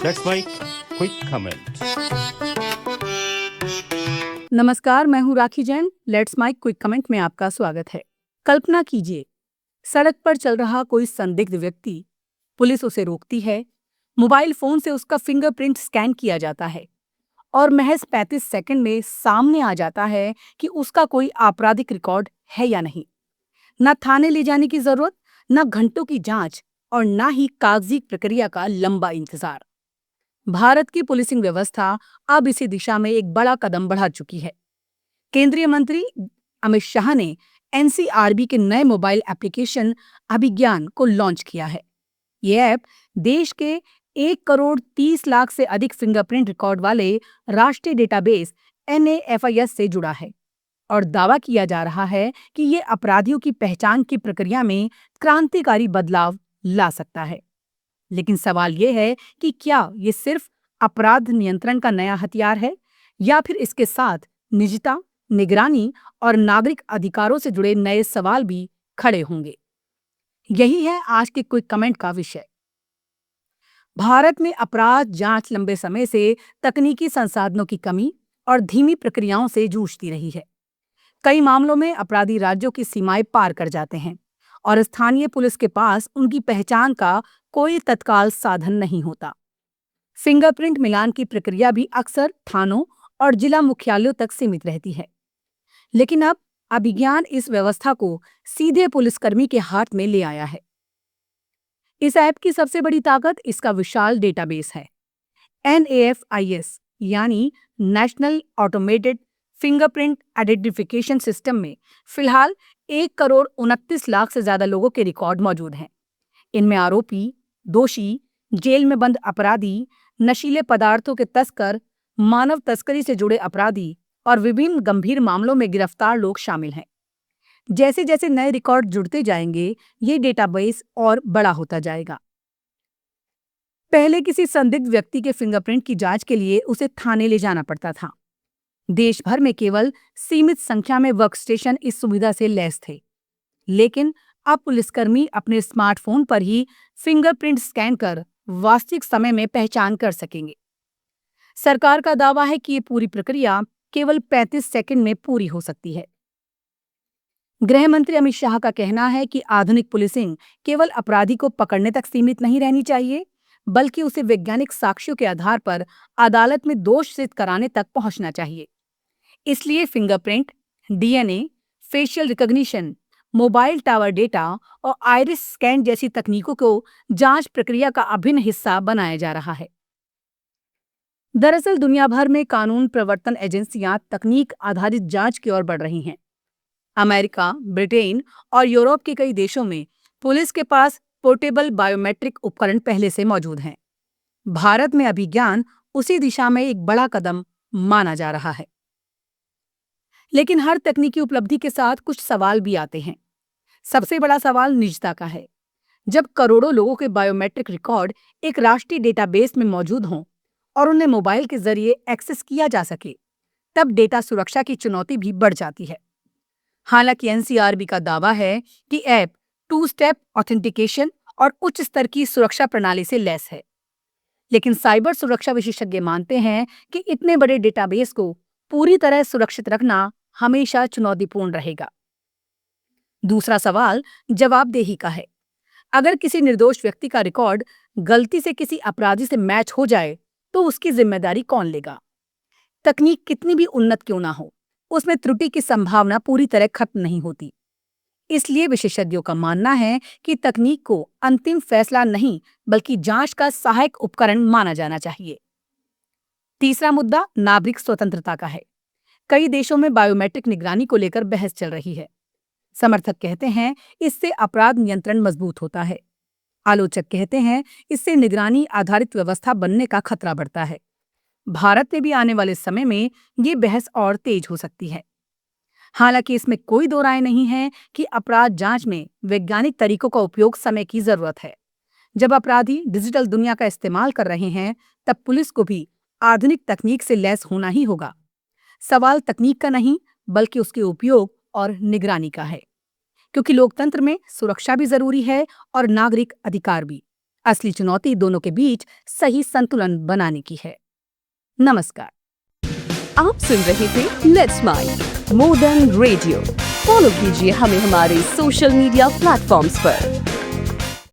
That's my quick comment. नमस्कार, मैं हूँ Rakhi Jain. Let's my quick comment में आपका स्वागत है। कल्पना कीजिए, सड़क पर चल रहा कोई संदिग्ध व्यक्ति, पुलिस उसे रोकती है, मोबाइल फोन से उसका फिंगरप्रिंट स्कैन किया जाता है और महज 35 सेकंड में सामने आ जाता है कि उसका कोई आपराधिक रिकॉर्ड है या नहीं। न थाने ले जाने की जरूरत, न घंटों की जांच और न ही कागजी प्रक्रिया का लंबा इंतजार। भारत की पुलिसिंग व्यवस्था अब इसी दिशा में एक बड़ा कदम बढ़ा चुकी है। केंद्रीय मंत्री अमित शाह ने एनसीआरबी के नए मोबाइल एप्लीकेशन अभिज्ञान को लॉन्च किया है। ये ऐप देश के 1 करोड़ 30 लाख से अधिक फिंगरप्रिंट रिकॉर्ड वाले राष्ट्रीय डेटाबेस NAFIS से जुड़ा है और दावा किया जा रहा है कि ये अपराधियों की पहचान की प्रक्रिया में क्रांतिकारी बदलाव ला सकता है। लेकिन सवाल ये है कि क्या ये सिर्फ अपराध नियंत्रण का नया हथियार है या फिर इसके साथ निजता, निगरानी और नागरिक अधिकारों से जुड़े नए सवाल भी खड़े होंगे। यही है आज के क्विक कमेंट का विषय। भारत में अपराध जांच लंबे समय से तकनीकी संसाधनों की कमी और धीमी प्रक्रियाओं से जूझती रही है। कई मामलों में अपराधी राज्यों की सीमाएं पार कर जाते हैं और स्थानीय पुलिस के पास उनकी पहचान का कोई तत्काल साधन नहीं होता। फिंगरप्रिंट मिलान की प्रक्रिया भी अक्सर थानों और जिला मुख्यालयों तक सीमित रहती है। लेकिन अब अभिज्ञान इस व्यवस्था को सीधे पुलिसकर्मी के हाथ में ले आया है। इस ऐप की सबसे बड़ी ताकत इसका विशाल डेटाबेस है। NAFIS यानी national automated fingerprint identification system में फिलहाल 1 करोड़ 29 लाख से ज्यादा लोगों के रिकॉर्ड मौजूद हैं। इनमें आरोपी, दोषी, जेल में बंद अपराधी, नशीले पदार्थों के तस्कर, मानव तस्करी से जुड़े अपराधी और विभिन्न गंभीर मामलों में गिरफ्तार लोग शामिल हैं। जैसे जैसे नए रिकॉर्ड जुड़ते जाएंगे, ये डेटाबेस और बड़ा होता जाएगा। पहले किसी संदिग्ध व्यक्ति के फिंगरप्रिंट की जांच के लिए उसे थाने ले जाना पड़ता था। देश भर में केवल सीमित संख्या में वर्कस्टेशन इस सुविधा से लैस थे। लेकिन अब पुलिसकर्मी अपने स्मार्टफोन पर ही फिंगरप्रिंट स्कैन कर वास्तविक समय में पहचान कर सकेंगे। सरकार का दावा है कि ये पूरी प्रक्रिया केवल 35 सेकंड में पूरी हो सकती है। गृह मंत्री अमित शाह का कहना है कि आधुनिक पुलिसिंग केवल अपराधी को पकड़ने तक सीमित नहीं रहनी चाहिए, बल्कि उसे वैज्ञानिक साक्ष्यों के आधार पर अदालत में दोष सिद्ध कराने तक पहुंचना चाहिए। इसलिए fingerprint, DNA, facial recognition, mobile tower data और आइरिस स्कैन जैसी तकनीकों को जांच प्रक्रिया का अभिन्न हिस्सा बनाया जा रहा है। दरअसल दुनिया भर में कानून प्रवर्तन एजेंसियां तकनीक आधारित जांच की ओर बढ़ रही हैं। अमेरिका, ब्रिटेन और यूरोप के कई देशों में पुलिस के पास पोर्टेबल बायोमेट्रिक उपकरण पहले से मौजूद हैं। भारत में अभिज्ञान उसी दिशा में एक बड़ा कदम माना जा रहा है। लेकिन हर तकनीकी उपलब्धि के साथ कुछ सवाल भी आते हैं। सबसे बड़ा सवाल निजता का है। जब करोड़ों लोगों के बायोमेट्रिक रिकॉर्ड एक राष्ट्रीय डेटाबेस में मौजूद हों और उन्हें मोबाइल के जरिए एक्सेस किया जा सके, तब डेटा सुरक्षा की चुनौती भी बढ़ जाती है। हालांकि NCRB का दावा है कि ऐप 2 स्टेप ऑथेंटिकेशन और उच्च स्तर की सुरक्षा प्रणाली से लैस है। लेकिन साइबर सुरक्षा विशेषज्ञ मानते हैं कि इतने बड़े डेटाबेस को पूरी तरह सुरक्षित रखना हमेशा चुनौतीपूर्ण रहेगा। दूसरा सवाल जवाबदेही का है। अगर किसी निर्दोष व्यक्ति का रिकॉर्ड गलती से किसी अपराधी से मैच हो जाए, तो उसकी जिम्मेदारी कौन लेगा? तकनीक कितनी भी उन्नत क्यों ना हो, उसमें त्रुटि की संभावना पूरी तरह खत्म नहीं होती। इसलिए विशेषज्ञों का मानना है कि तकनीक को अंतिम फैसला नहीं, बल्कि जांच का सहायक उपकरण माना जाना चाहिए। तीसरा मुद्दा नागरिक स्वतंत्रता का है। कई देशों में बायोमेट्रिक निगरानी को लेकर बहस चल रही है। समर्थक कहते हैं इससे अपराध नियंत्रण मजबूत होता है। आलोचक कहते हैं इससे निगरानी आधारित व्यवस्था बनने का खतरा बढ़ता है। भारत में भी आने वाले समय में ये बहस और तेज हो सकती है। हालांकि इसमें कोई दो राय नहीं है कि अपराध जांच में वैज्ञानिक तरीकों का उपयोग समय की जरूरत है। जब अपराधी डिजिटल दुनिया का इस्तेमाल कर रहे हैं, तब पुलिस को भी आधुनिक तकनीक से लैस होना ही होगा। सवाल तकनीक का नहीं, बल्कि उसके उपयोग और निगरानी का है, क्योंकि लोकतंत्र में सुरक्षा भी जरूरी है और नागरिक अधिकार भी। असली चुनौती दोनों के बीच सही संतुलन बनाने की है। नमस्कार। आप सुन रहे थे let's mic more than radio. Follow कीजिए हमें हमारे सोशल मीडिया प्लेटफॉर्म्स पर।